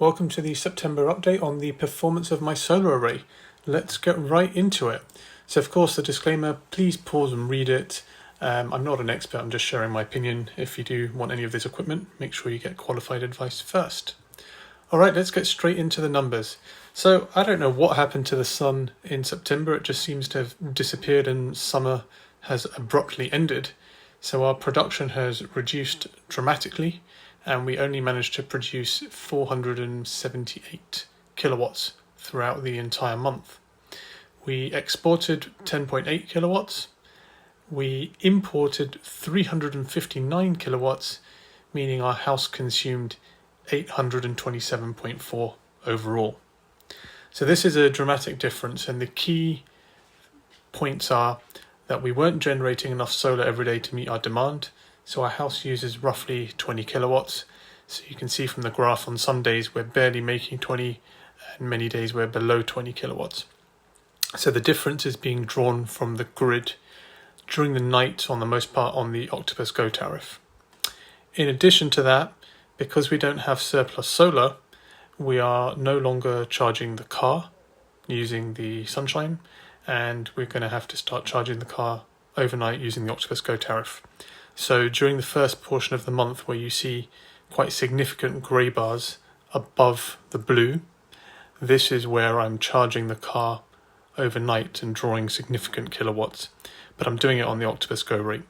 Welcome to the September update on the performance of my solar array. Let's get right into it. So of course the disclaimer, please pause and read it. I'm not an expert, I'm just sharing my opinion. If you do want any of this equipment, make sure you get qualified advice first. Alright, let's get straight into the numbers. So I don't know what happened to the sun in September, it just seems to have disappeared and summer has abruptly ended. So our production has reduced dramatically and we only managed to produce 478 kilowatts throughout the entire month. We exported 10.8 kilowatts. We imported 359 kilowatts, meaning our house consumed 827.4 overall. So this is a dramatic difference, and the key points are that we weren't generating enough solar every day to meet our demand. So our house uses roughly 20 kilowatts. So you can see from the graph on some days we're barely making 20 and many days we're below 20 kilowatts. So the difference is being drawn from the grid during the night on the most part on the Octopus Go tariff. In addition to that, because we don't have surplus solar, we are no longer charging the car using the sunshine, and we're going to have to start charging the car overnight using the Octopus Go tariff. So during the first portion of the month where you see quite significant grey bars above the blue, this is where I'm charging the car overnight and drawing significant kilowatts, but I'm doing it on the Octopus Go rate.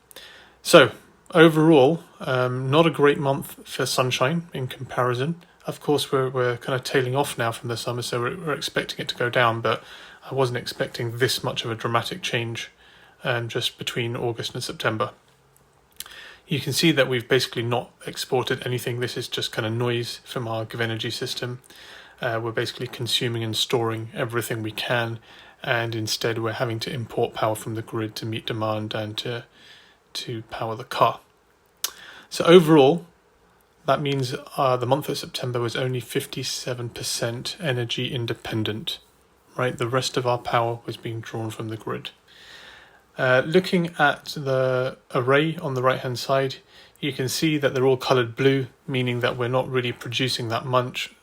So overall, not a great month for sunshine in comparison. Of course, we're kind of tailing off now from the summer, so we're expecting it to go down, but I wasn't expecting this much of a dramatic change just between August and September. You can see that we've basically not exported anything. This is just kind of noise from our GivEnergy system. We're basically consuming and storing everything we can, and instead we're having to import power from the grid to meet demand and to power the car. So overall, that means the month of September was only 57% energy independent, right? The rest of our power was being drawn from the grid. Looking at the array on the right hand side, you can see that they're all coloured blue, meaning that we're not really producing that much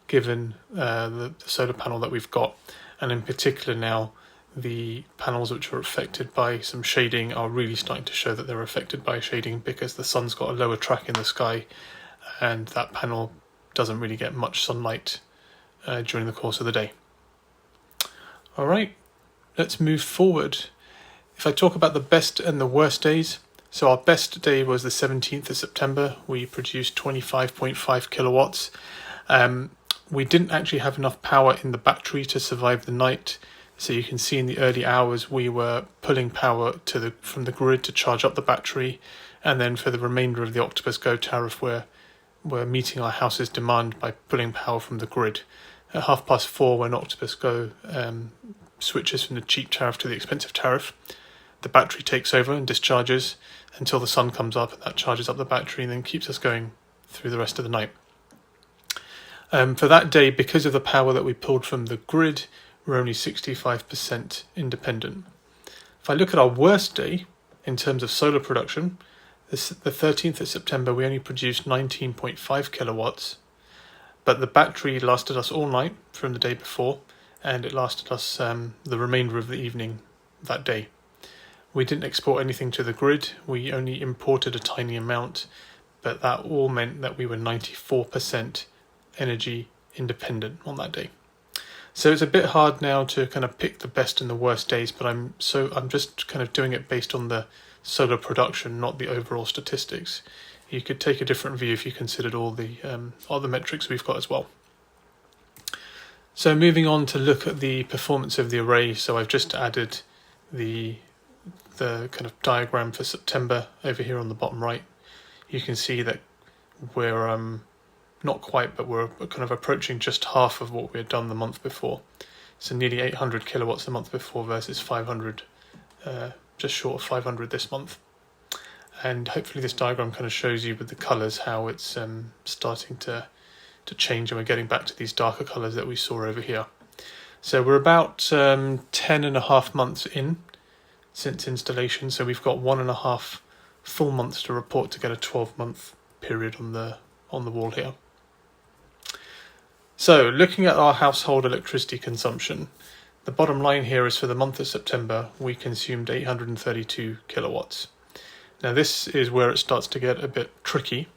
given the solar panel that we've got. And in particular now, the panels which are affected by some shading are really starting to show that they're affected by shading because the sun's got a lower track in the sky and that panel doesn't really get much sunlight during the course of the day. Alright, let's move forward. If I talk about the best and the worst days, so our best day was the 17th of September. We produced 25.5 kilowatts. We didn't actually have enough power in the battery to survive the night. So you can see in the early hours we were pulling power from the grid to charge up the battery, and then for the remainder of the Octopus Go tariff we're meeting our house's demand by pulling power from the grid. At 4:30 when Octopus Go switches from the cheap tariff to the expensive tariff, the battery takes over and discharges until the sun comes up, and that charges up the battery and then keeps us going through the rest of the night. For that day, because of the power that we pulled from the grid, we're only 65% independent. If I look at our worst day in terms of solar production, the 13th of September we only produced 19.5 kilowatts, but the battery lasted us all night from the day before, and it lasted us the remainder of the evening that day. We didn't export anything to the grid, we only imported a tiny amount, but that all meant that we were 94% energy independent on that day. So it's a bit hard now to kind of pick the best and the worst days, but I'm just kind of doing it based on the solar production, not the overall statistics. You could take a different view if you considered all the other metrics we've got as well. So moving on to look at the performance of the array. So I've just added the kind of diagram for September over here on the bottom right. You can see that we're not quite, but we're kind of approaching just half of what we had done the month before. So nearly 800 kilowatts the month before versus 500, just short of 500 this month. And hopefully this diagram kind of shows you with the colours how it's starting to change, and we're getting back to these darker colours that we saw over here. So we're about 10 and a half months in since installation, so we've got 1.5 full months to report to get a 12-month period on the wall here. So looking at our household electricity consumption, the bottom line here is for the month of September, we consumed 832 kilowatts. Now this is where it starts to get a bit tricky,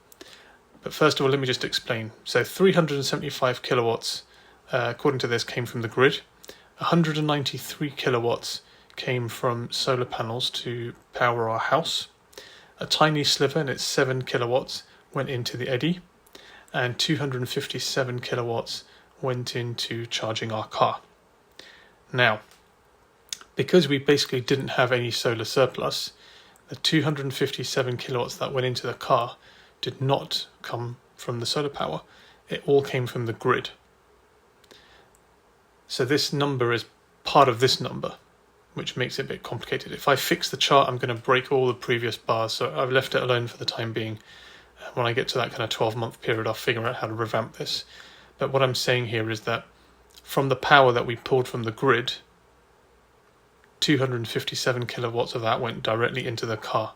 but first of all, let me just explain. So 375 kilowatts, according to this, came from the grid. 193 kilowatts came from solar panels to power our house. A tiny sliver, and it's 7 kilowatts, went into the eddy, and 257 kilowatts went into charging our car. Now, because we basically didn't have any solar surplus, the 257 kilowatts that went into the car did not come from the solar power. It all came from the grid. So this number is part of this number, which makes it a bit complicated. If I fix the chart, I'm going to break all the previous bars, so I've left it alone for the time being. When I get to that kind of 12-month period, I'll figure out how to revamp this. But what I'm saying here is that from the power that we pulled from the grid, 257 kilowatts of that went directly into the car.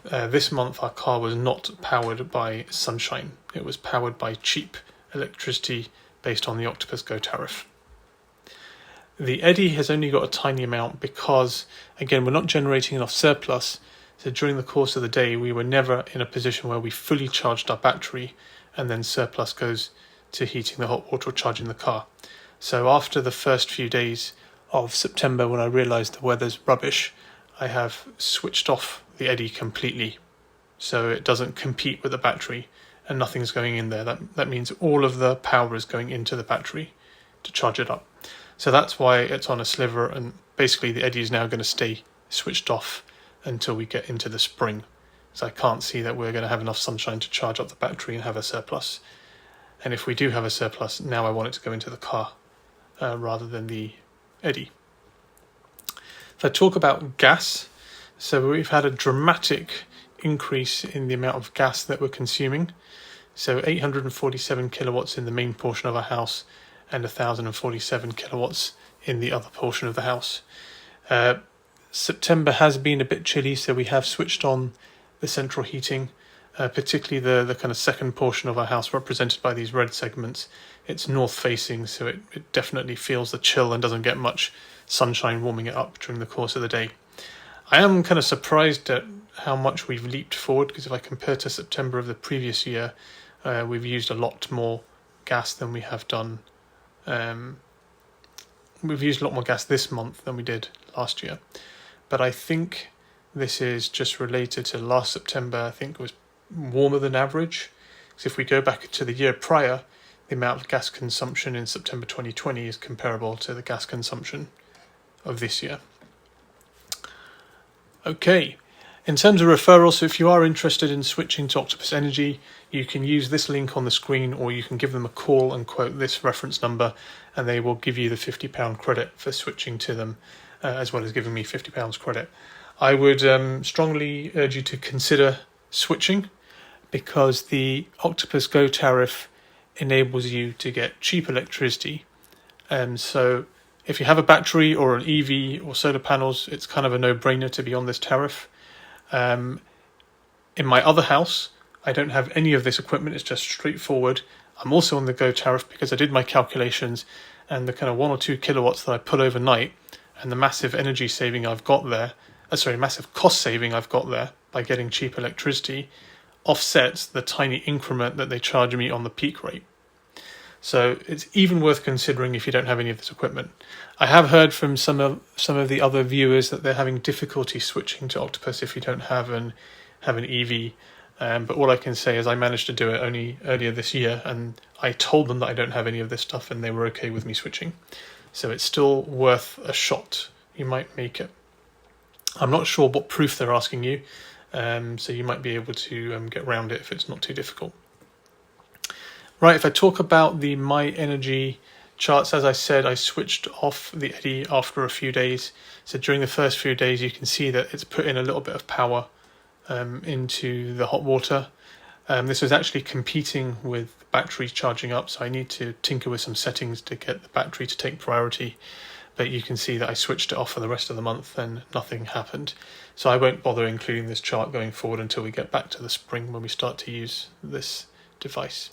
This month, our car was not powered by sunshine. It was powered by cheap electricity based on the Octopus Go tariff. The eddy has only got a tiny amount because, again, we're not generating enough surplus. So during the course of the day, we were never in a position where we fully charged our battery and then surplus goes to heating the hot water or charging the car. So after the first few days of September, when I realised the weather's rubbish, I have switched off the eddy completely so it doesn't compete with the battery and nothing's going in there. That means all of the power is going into the battery to charge it up. So that's why it's on a sliver, and basically the eddy is now going to stay switched off until we get into the spring. So I can't see that we're going to have enough sunshine to charge up the battery and have a surplus. And if we do have a surplus, now I want it to go into the car rather than the eddy. If I talk about gas, so we've had a dramatic increase in the amount of gas that we're consuming. So 847 kilowatts in the main portion of our house and 1,047 kilowatts in the other portion of the house. September has been a bit chilly, so we have switched on the central heating, particularly the kind of second portion of our house represented by these red segments. It's north facing, so it definitely feels the chill and doesn't get much sunshine warming it up during the course of the day. I am kind of surprised at how much we've leaped forward, because if I compare to September of the previous year, we've used a lot more gas than we have done. We've used a lot more gas this month than we did last year. But I think this is just related to last September. I think it was warmer than average. Because if we go back to the year prior, the amount of gas consumption in September 2020 is comparable to the gas consumption of this year. Okay, in terms of referrals, so if you are interested in switching to Octopus Energy, you can use this link on the screen, or you can give them a call and quote this reference number, and they will give you the £50 credit for switching to them, as well as giving me £50 credit. I would strongly urge you to consider switching, because the Octopus Go tariff enables you to get cheap electricity. So if you have a battery or an EV or solar panels, it's kind of a no-brainer to be on this tariff. In my other house, I don't have any of this equipment. It's just straightforward. I'm also on the Go tariff because I did my calculations, and the kind of 1 or 2 kilowatts that I put overnight and the massive energy saving I've got there, massive cost saving I've got there by getting cheap electricity offsets the tiny increment that they charge me on the peak rate. So it's even worth considering if you don't have any of this equipment. I have heard from some of the other viewers that they're having difficulty switching to Octopus if you don't have an EV. But all I can say is I managed to do it only earlier this year, and I told them that I don't have any of this stuff, and they were okay with me switching. So it's still worth a shot. You might make it. I'm not sure what proof they're asking you, so you might be able to get around it if it's not too difficult. Right, if I talk about the My Energy charts, as I said, I switched off the eddy after a few days. So during the first few days, you can see that it's put in a little bit of power into the hot water. This was actually competing with battery charging up, so I need to tinker with some settings to get the battery to take priority. But you can see that I switched it off for the rest of the month and nothing happened. So I won't bother including this chart going forward until we get back to the spring when we start to use this device.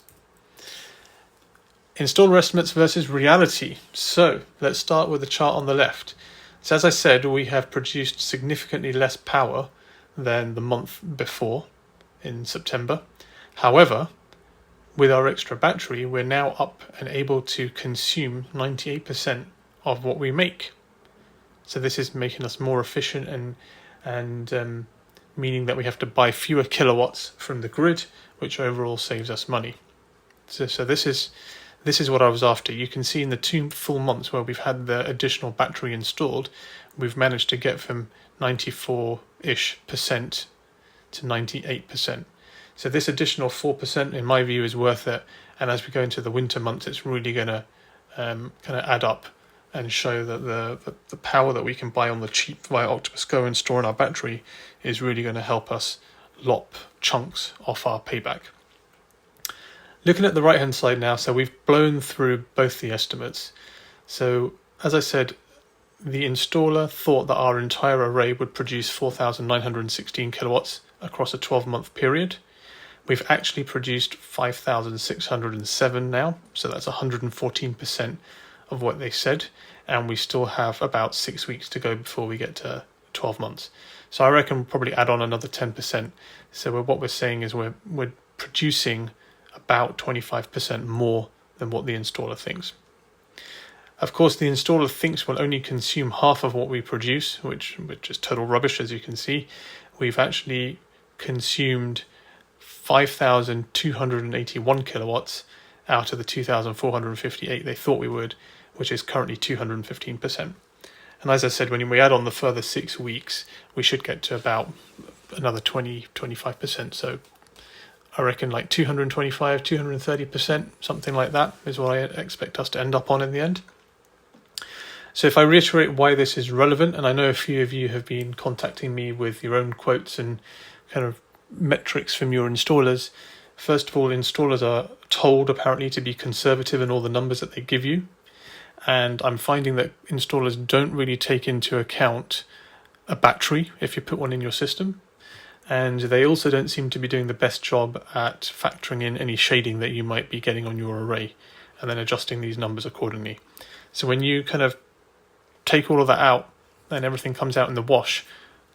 Installer estimates versus reality. So let's start with the chart on the left. So as I said, we have produced significantly less power than the month before in September. However, with our extra battery, we're now up and able to consume 98% of what we make. So this is making us more efficient and meaning that we have to buy fewer kilowatts from the grid, which overall saves us money. So this is what I was after. You can see in the 2 full months where we've had the additional battery installed, we've managed to get from 94-ish% to 98%. So this additional 4%, in my view, is worth it. And as we go into the winter months, it's really going to kind of add up and show that the power that we can buy on the cheap via Octopus Go and store in our battery is really going to help us lop chunks off our payback. Looking at the right-hand side now, so we've blown through both the estimates. So as I said, the installer thought that our entire array would produce 4,916 kilowatts across a 12-month period. We've actually produced 5,607 now, so that's 114% of what they said, and we still have about 6 weeks to go before we get to 12 months. So I reckon we'll probably add on another 10%. So what we're saying is we're producing about 25% more than what the installer thinks. Of course, the installer thinks we'll only consume half of what we produce, which is total rubbish, as you can see. We've actually consumed 5,281 kilowatts out of the 2,458 they thought we would, which is currently 215%. And as I said, when we add on the further 6 weeks, we should get to about another 25%. So I reckon like 225, 230%, something like that is what I expect us to end up on in the end. So if I reiterate why this is relevant, and I know a few of you have been contacting me with your own quotes and kind of metrics from your installers. First of all, installers are told apparently to be conservative in all the numbers that they give you. And I'm finding that installers don't really take into account a battery if you put one in your system. And they also don't seem to be doing the best job at factoring in any shading that you might be getting on your array and then adjusting these numbers accordingly. So when you kind of take all of that out and everything comes out in the wash,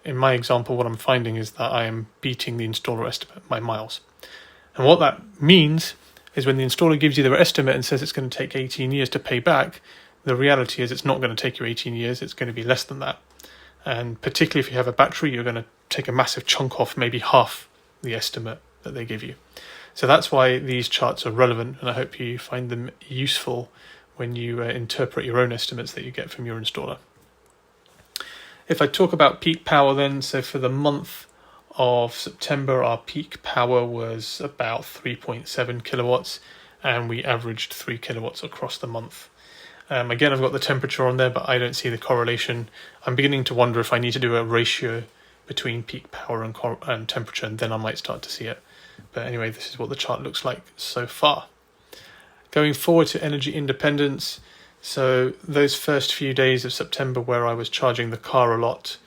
in my example, what I'm finding is that I am beating the installer estimate by miles. And what that means is when the installer gives you their estimate and says it's going to take 18 years to pay back, the reality is it's not going to take you 18 years, it's going to be less than that. And particularly if you have a battery, you're going to take a massive chunk off, maybe half the estimate that they give you. So that's why these charts are relevant, and I hope you find them useful when you interpret your own estimates that you get from your installer. If I talk about peak power then, so for the month of September, our peak power was about 3.7 kilowatts, and we averaged 3 kilowatts across the month. Again, I've got the temperature on there, but I don't see the correlation. I'm beginning to wonder if I need to do a ratio between peak power and temperature, and then I might start to see it. But anyway, this is what the chart looks like so far. Going forward to energy independence, so those first few days of September where I was charging the car a lot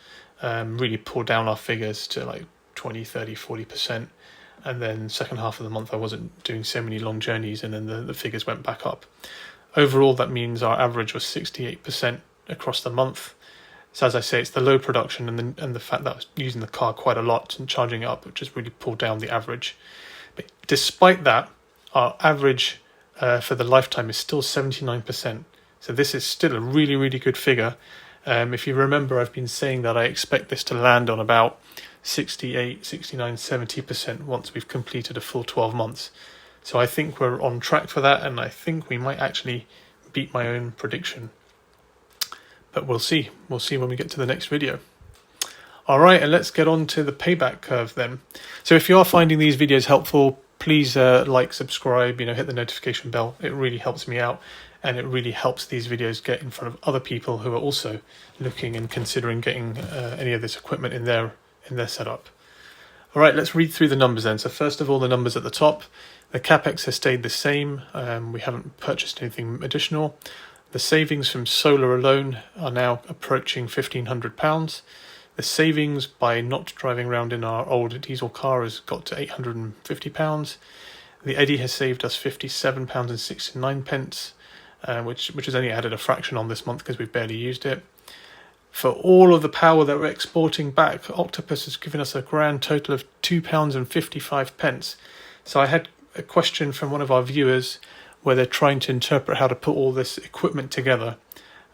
really pulled down our figures to like 20, 30, 40%. And then second half of the month I wasn't doing so many long journeys, and then the figures went back up. Overall, that means our average was 68% across the month. So as I say, it's the low production and the fact that I was using the car quite a lot and charging it up, which just really pulled down the average. But despite that, our average for the lifetime is still 79%. So this is still a really, really good figure. If you remember, I've been saying that I expect this to land on about 68, 69, 70% once we've completed a full 12 months. So I think we're on track for that, and I think we might actually beat my own prediction. But we'll see. We'll see when we get to the next video. All right, and let's get on to the payback curve then. So if you are finding these videos helpful, please like, subscribe, hit the notification bell. It really helps me out, and it really helps these videos get in front of other people who are also looking and considering getting any of this equipment in their setup. All right, let's read through the numbers then. So first of all, the numbers at the top. The capex has stayed the same. We haven't purchased anything additional. The savings from solar alone are now approaching £1,500. The savings by not driving around in our old diesel car has got to £850. The Eddy has saved us £57.69, which has only added a fraction on this month because we've barely used it. For all of the power that we're exporting back, Octopus has given us a grand total of £2.55. So I had a question from one of our viewers where they're trying to interpret how to put all this equipment together,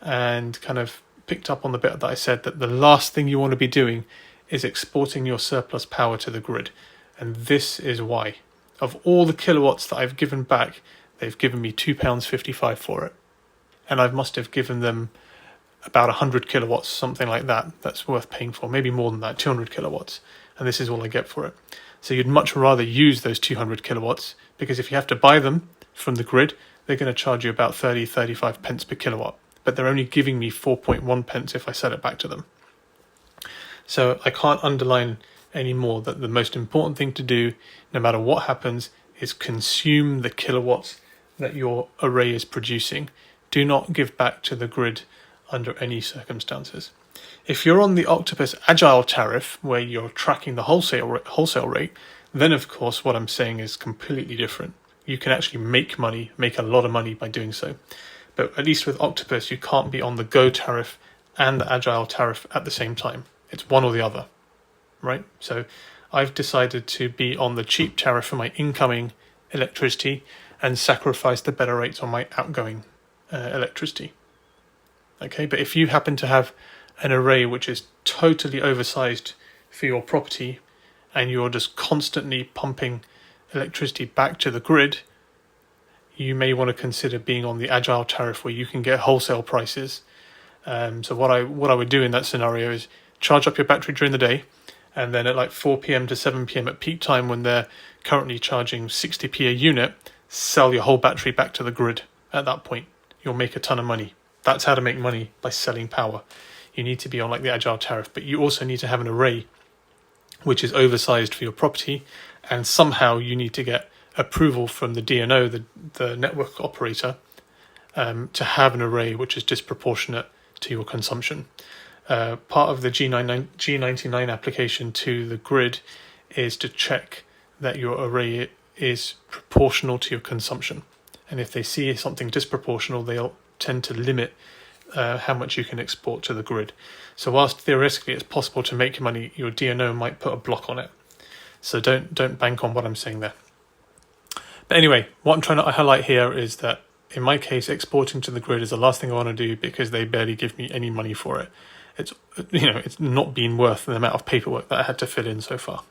and kind of picked up on the bit that I said that the last thing you want to be doing is exporting your surplus power to the grid. And this is why. Of all the kilowatts that I've given back, they've given me £2.55 for it. And I must have given them about 100 kilowatts, something like that, that's worth paying for. Maybe more than that, 200 kilowatts. And this is all I get for it. So you'd much rather use those 200 kilowatts, because if you have to buy them from the grid, they're going to charge you about 35 pence per kilowatt. But they're only giving me 4.1 pence if I sell it back to them. So I can't underline any more that the most important thing to do, no matter what happens, is consume the kilowatts that your array is producing. Do not give back to the grid under any circumstances. If you're on the Octopus Agile tariff, where you're tracking the wholesale rate, then of course what I'm saying is completely different. You can actually make a lot of money by doing so. But at least with Octopus, you can't be on the Go tariff and the Agile tariff at the same time. It's one or the other, right? So I've decided to be on the cheap tariff for my incoming electricity and sacrifice the better rates on my outgoing electricity. Okay, but if you happen to have an array which is totally oversized for your property and you're just constantly pumping electricity back to the grid, you may want to consider being on the Agile tariff where you can get wholesale prices. So what I would do in that scenario is charge up your battery during the day, and then at like 4 p.m. to 7 p.m. at peak time, when they're currently charging 60p a unit, sell your whole battery back to the grid. At that point, you'll make a ton of money. That's how to make money, by selling power. You need to be on like the Agile tariff, but you also need to have an array which is oversized for your property, and somehow you need to get approval from the DNO, the network operator, to have an array which is disproportionate to your consumption. Part of the G99 application to the grid is to check that your array is proportional to your consumption. And if they see something disproportional, they'll tend to limit how much you can export to the grid. So whilst theoretically it's possible to make money, your DNO might put a block on it. So don't bank on what I'm saying there. But anyway, what I'm trying to highlight here is that in my case, exporting to the grid is the last thing I want to do, because they barely give me any money for it. It's not been worth the amount of paperwork that I had to fill in so far.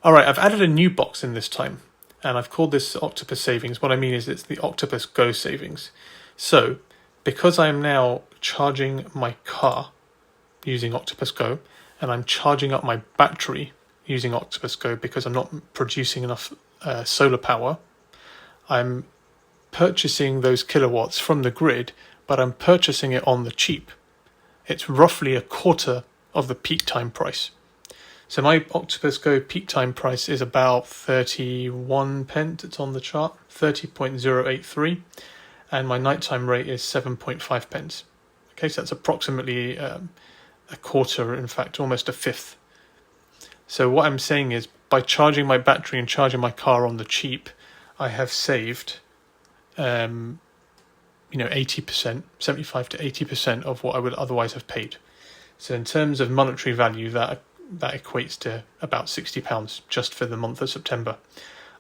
All right, I've added a new box in this time, and I've called this Octopus Savings. What I mean is it's the Octopus Go Savings. So because I am now charging my car using Octopus Go, and I'm charging up my battery using Octopus Go because I'm not producing enough solar power, I'm purchasing those kilowatts from the grid, but I'm purchasing it on the cheap. It's roughly a quarter of the peak time price. So my Octopus Go peak time price is about 31 pence. It's on the chart, 30.083, and my nighttime rate is 7.5 pence. Okay, so that's approximately a quarter, in fact, almost a fifth. So what I'm saying is, by charging my battery and charging my car on the cheap, I have saved 80%, 75 to 80% of what I would otherwise have paid. So in terms of monetary value, that equates to about £60 just for the month of September.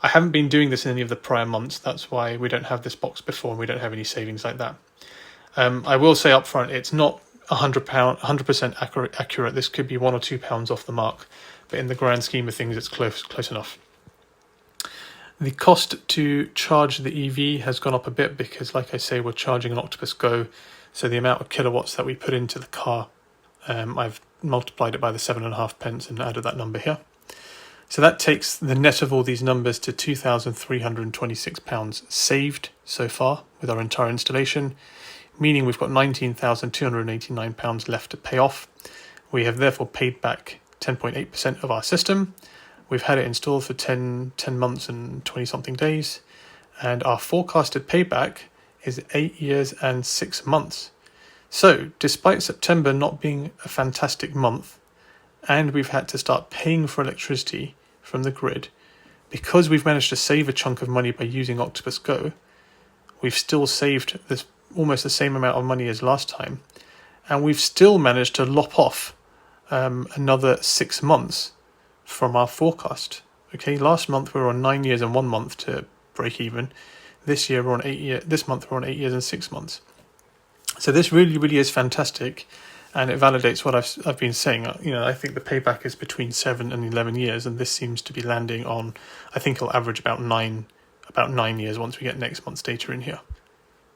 I haven't been doing this in any of the prior months. That's why we don't have this box before, and we don't have any savings like that. I will say up front, it's not 100% accurate. This could be £1 or £2 off the mark, but in the grand scheme of things, it's close enough. The cost to charge the EV has gone up a bit because, like I say, we're charging an Octopus Go, so the amount of kilowatts that we put into the car, I've multiplied it by the 7.5 pence and added that number here. So that takes the net of all these numbers to £2,326 saved so far with our entire installation, meaning we've got £19,289 left to pay off. We have therefore paid back 10.8% of our system. We've had it installed for 10 months and 20-something days, and our forecasted payback is 8 years and 6 months. So, despite September not being a fantastic month, and we've had to start paying for electricity from the grid, because we've managed to save a chunk of money by using Octopus Go, we've still saved this almost the same amount of money as last time, and we've still managed to lop off another 6 months from our forecast. Okay, last month we were on 9 years and 1 month to break even. This year we're on 8 years. This month we're on 8 years and 6 months. So this really, really is fantastic, and it validates what I've been saying. I think the payback is between 7 and 11 years, and this seems to be landing on, I think it'll average about 9 years once we get next month's data in here.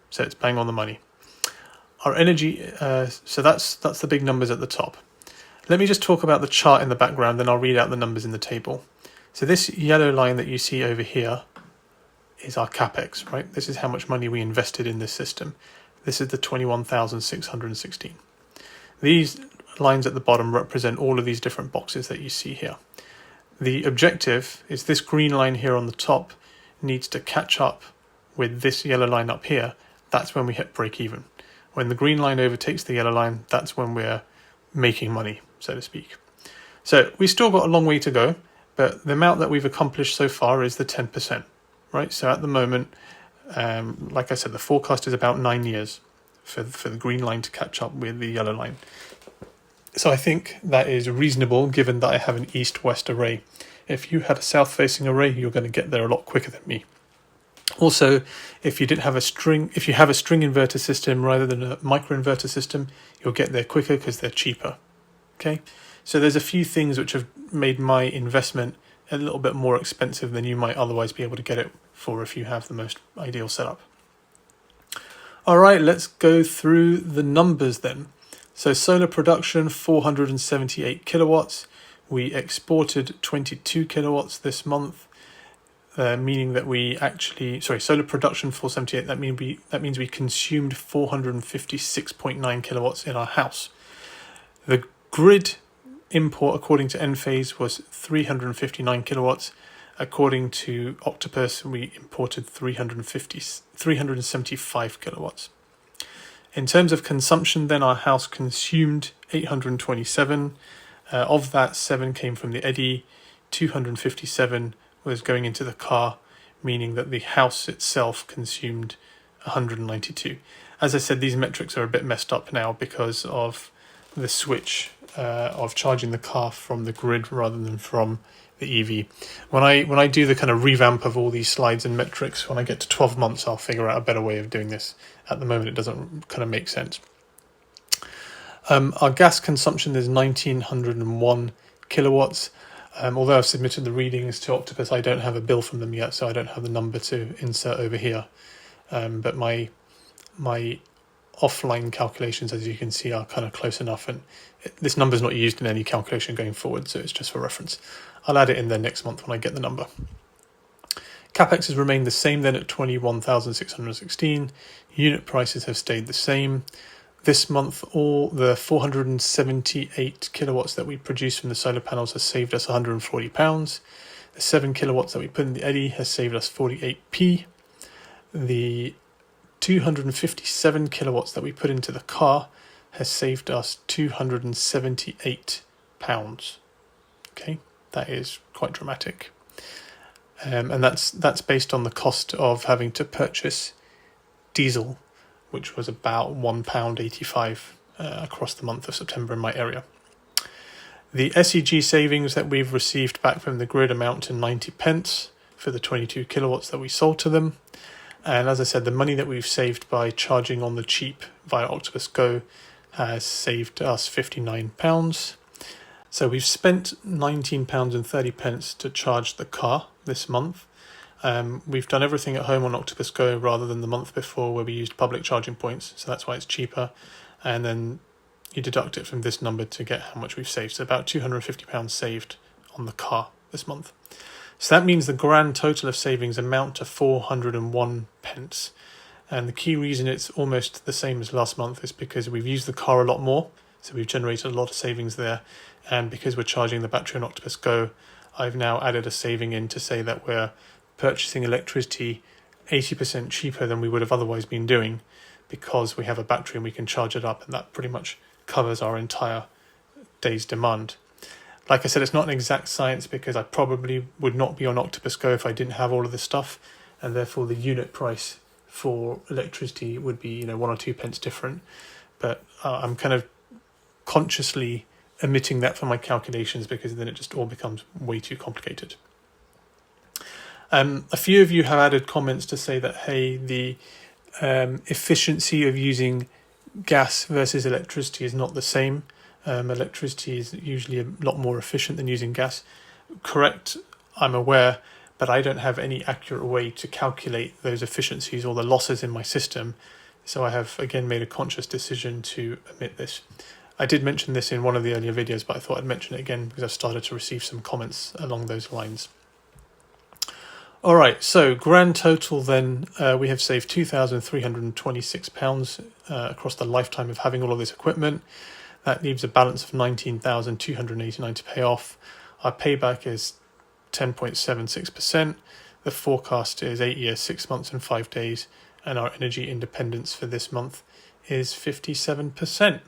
So it's bang on the money. Our energy, so that's the big numbers at the top. Let me just talk about the chart in the background, then I'll read out the numbers in the table. So this yellow line that you see over here is our capex, right? This is how much money we invested in this system. This is the 21,616. These lines at the bottom represent all of these different boxes that you see here. The objective is this green line here on the top needs to catch up with this yellow line up here. That's when we hit break even. When the green line overtakes the yellow line, that's when we're making money, so to speak. So we still got a long way to go, but the amount that we've accomplished so far is the 10%, right? So at the moment, like I said, the forecast is about 9 years for the green line to catch up with the yellow line. So I think that is reasonable given that I have an east-west array. If you had a south-facing array, you're going to get there a lot quicker than me. Also, if you have a string inverter system rather than a microinverter system, you'll get there quicker because they're cheaper. Okay, so there's a few things which have made my investment a little bit more expensive than you might otherwise be able to get it for if you have the most ideal setup. All right, let's go through the numbers then. So solar production, 478 kilowatts. We exported 22 kilowatts this month. Meaning that solar production 478, that means we consumed 456.9 kilowatts in our house. The grid import according to Enphase was 359 kilowatts. According to Octopus, we imported 375 kilowatts. In terms of consumption, then our house consumed 827. Of that, 7 came from the eddy, 257 was going into the car, meaning that the house itself consumed 192. As I said, these metrics are a bit messed up now because of the switch of charging the car from the grid rather than from the EV. When I do the kind of revamp of all these slides and metrics, when I get to 12 months, I'll figure out a better way of doing this. At the moment, it doesn't kind of make sense. Our gas consumption is 1901 kilowatts. Although I've submitted the readings to Octopus, I don't have a bill from them yet, so I don't have the number to insert over here. But my offline calculations, as you can see, are kind of close enough, and this number is not used in any calculation going forward, so it's just for reference. I'll add it in there next month when I get the number. Capex has remained the same then at 21,616. Unit prices have stayed the same. This month, all the 478 kilowatts that we produced from the solar panels has saved us £140. The 7 kilowatts that we put in the eddy has saved us 48p. The 257 kilowatts that we put into the car has saved us £278. Okay, that is quite dramatic. And that's based on the cost of having to purchase diesel, which was about £1.85 across the month of September in my area. The SEG savings that we've received back from the grid amount to 90 pence for the 22 kilowatts that we sold to them. And as I said, the money that we've saved by charging on the cheap via Octopus Go has saved us £59. So we've spent £19.30 to charge the car this month. We've done everything at home on Octopus Go rather than the month before where we used public charging points, so that's why it's cheaper. And then you deduct it from this number to get how much we've saved. So about £250 saved on the car this month. So that means the grand total of savings amount to 401 pence. And the key reason it's almost the same as last month is because we've used the car a lot more, so we've generated a lot of savings there. And because we're charging the battery on Octopus Go, I've now added a saving in to say that we're purchasing electricity 80% cheaper than we would have otherwise been doing because we have a battery and we can charge it up, and that pretty much covers our entire day's demand. Like I said, it's not an exact science because I probably would not be on Octopus Go if I didn't have all of this stuff, and therefore the unit price for electricity would be 1 or 2 pence different. But I'm kind of consciously omitting that from my calculations because then it just all becomes way too complicated. A few of you have added comments to say that, hey, the efficiency of using gas versus electricity is not the same. Electricity is usually a lot more efficient than using gas. Correct, I'm aware, but I don't have any accurate way to calculate those efficiencies or the losses in my system. So I have, again, made a conscious decision to omit this. I did mention this in one of the earlier videos, but I thought I'd mention it again because I've started to receive some comments along those lines. All right, so grand total then, we have saved £2,326 across the lifetime of having all of this equipment. That leaves a balance of £19,289 to pay off. Our payback is 10.76%. The forecast is 8 years, 6 months and 5 days. And our energy independence for this month is 57%.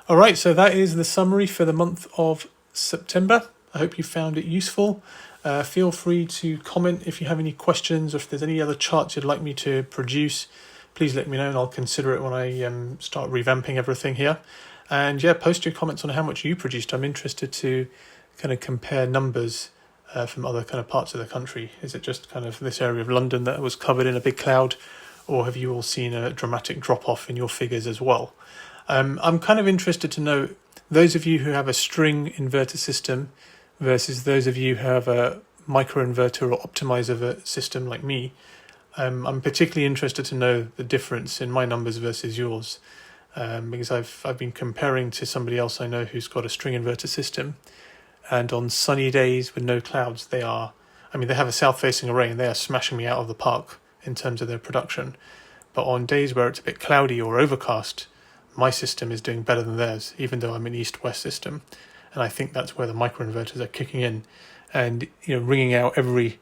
All right, so that is the summary for the month of September. I hope you found it useful. Feel free to comment if you have any questions or if there's any other charts you'd like me to produce. Please let me know and I'll consider it when I start revamping everything here. And yeah, post your comments on how much you produced. I'm interested to kind of compare numbers from other kind of parts of the country. Is it just kind of this area of London that was covered in a big cloud, or have you all seen a dramatic drop-off in your figures as well? I'm kind of interested to know, those of you who have a string inverter system versus those of you who have a microinverter or optimizer system like me, I'm particularly interested to know the difference in my numbers versus yours, because I've been comparing to somebody else I know who's got a string inverter system, and on sunny days with no clouds, they have a south-facing array and they are smashing me out of the park in terms of their production. But on days where it's a bit cloudy or overcast, my system is doing better than theirs, even though I'm an east-west system. And I think that's where the microinverters are kicking in and wringing out every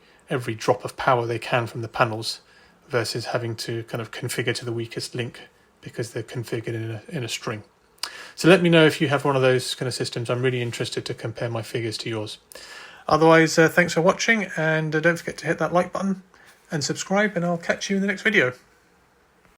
drop of power they can from the panels, versus having to kind of configure to the weakest link because they're configured in a string. So let me know if you have one of those kind of systems. I'm really interested to compare my figures to yours. Otherwise, thanks for watching, and don't forget to hit that like button and subscribe, and I'll catch you in the next video.